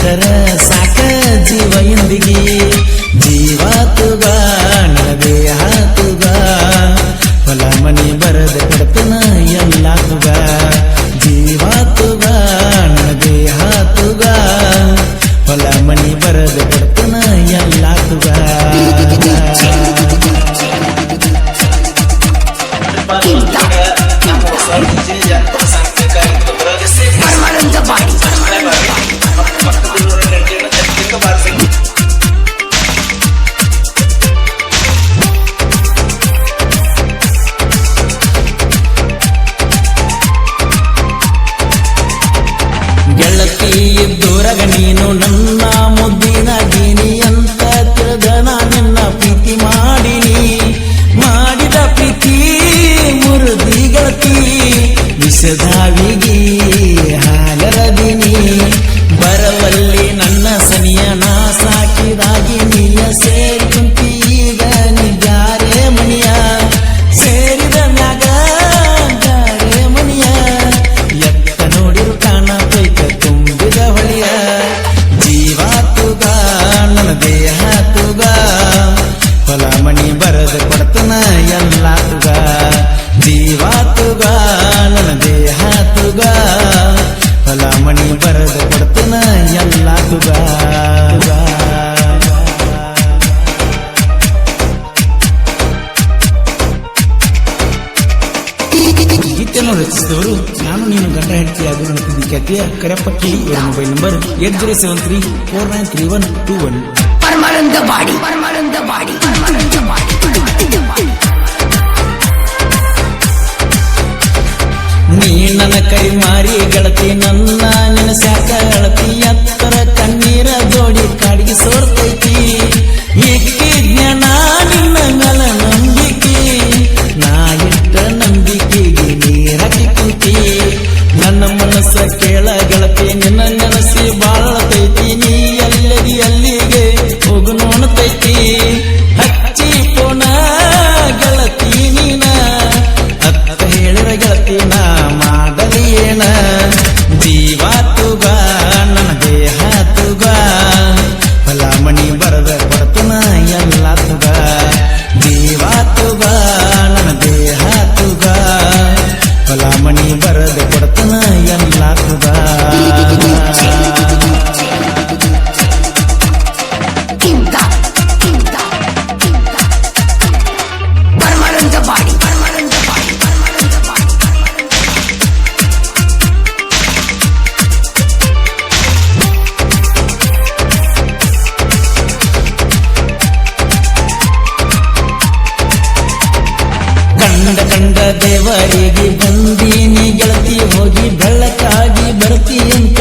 ಬಿಟ್ಟರ ಸಾಕ ಜೀವ ಎಂದಿಗೆ ಜೀವ ತುಗ ನಲವೇ ಹಾತುಗ ಹೊಲ ಮನಿ ಬರದ ಕೊಡ್ತನ ಎಲ್ಲ ತುಗ ಜೀವ ತುಗ ನಲವೇ ಹಾತುಗ ಹೊಲ ಮನಿ ಬರದ ಕೊಡ್ತನ ಎಲ್ಲ ತುಗ ಗೆಳತಿ ಇದ್ದೂರಗ ನೀನು ನನ್ನ ಮುದ್ದಿನ ಗೀನಿ ಅಂತ ತಿಳಿದ ನಿನ್ನ ಪ್ರೀತಿ ಮಾಡಿದ ಪ್ರೀತಿ ಮುರುದಿ ಗೆಳತಿ ವಿಷಧಾವಿಗಿ ಹಾಗರದಿನಿ ಬರವಲ್ಲಿ ನನ್ನ ಸನಿಯ ನಾ ಸಾಕಿದಾಗಿ ನೀಯ ಸೇರಿ ಕುಂತಿ ಈಗ ನಿಜಾರೇ ಮನಿಯ ಸೇರಿದ ಮ್ಯಾಗ ಜಾರೇ ಮನಿಯ ಎತ್ತ ನೋಡಿರು ಕಾಣತೈತ ತುಂಬಿದ ಹೊಳೆಯ ಜೀವ ತುಗ ನನ್ನ ದೇಹ ತುಗ ಹೊಲ ಮನಿ ಬರದ ಕೊಡ್ತನ ಎಲ್ಲ ತುಗ ಜೀವ ತುಗ ನನ್ನ ದೇಹ ತುಗ ಹೊಲ ಮನಿ ಬರದ ಕೊಡ್ತನ ಎಲ್ಲ ತುಗ ಗೀತೆಯನ್ನು ರಚಿಸಿದವರು ನಾನು ನೀನು ಗಂಡ ಹೆಂಡತಿ ಅದು ನನ್ನ ಖ್ಯಾತಿಯ ಕರೆಪಕ್ಕಿ ಇವರ ಮೊಬೈಲ್ ನಂಬರ್ 8073493121 ನೀ ನನ್ನ ಕೈ ಮಾರಿ ಗೆಳತಿ ನನ್ನ ನೆನಸ್ಯಾಕ ಅಳತಿ ಎತ್ತರ ಕಣ್ಣೀರ ಜೋಡಿ ಕಾಡಿಗೆ ಸೋರ್ತೈತಿ ಈಕೆ ಜ್ಞಾನ ನಿನ್ನ ಮೇಲೆ ನಂಬಿಕೆ ನಾ ಇಟ್ಟ ನಂಬಿಕೆಗೆ ನೀರಾಕಿ ಕುಂತಿ ನನ್ನ ಮನಸ್ಸ ಕೇಳ ಗೆಳತಿ ನಿನ್ನ ನೆನಸಿ ಬಾಳತೈತಿ ನೀ ಎಲ್ಲದಿ ಅಲ್ಲಿಗೆ ಹೋಗು ನೋಣತೈತಿ ಹಚ್ಚಿ ಪೋಣ ಗೆಳತಿ ನೀನ ಅತ್ತ ಹೇಳಿರ ಗೆಳತಿ ನಾ ಮಾಡಲಿ ಏನ ಜೀವ ತುಗ ನನ್ನ ದೇಹ ತುಗ ಹೊಲ ಮನಿ ಬರದ ಕೊಡ್ತನ ಎಲ್ಲ ತುಗ ಜೀವ ತುಗ ನನ್ನ ದೇಹ ತುಗ ಹೊಲ ಮನಿ ಬರದ ಕೊಡ್ತನ ಎಲ್ಲ ತುಗ ಕಂಡ ದೇವರಿಗೆ ಬಂದೀನಿ ಗೆಳತಿ ಹೋಗಿ ಬೆಳಕಾಗಿ ಬರ್ತಿ ಅಂತ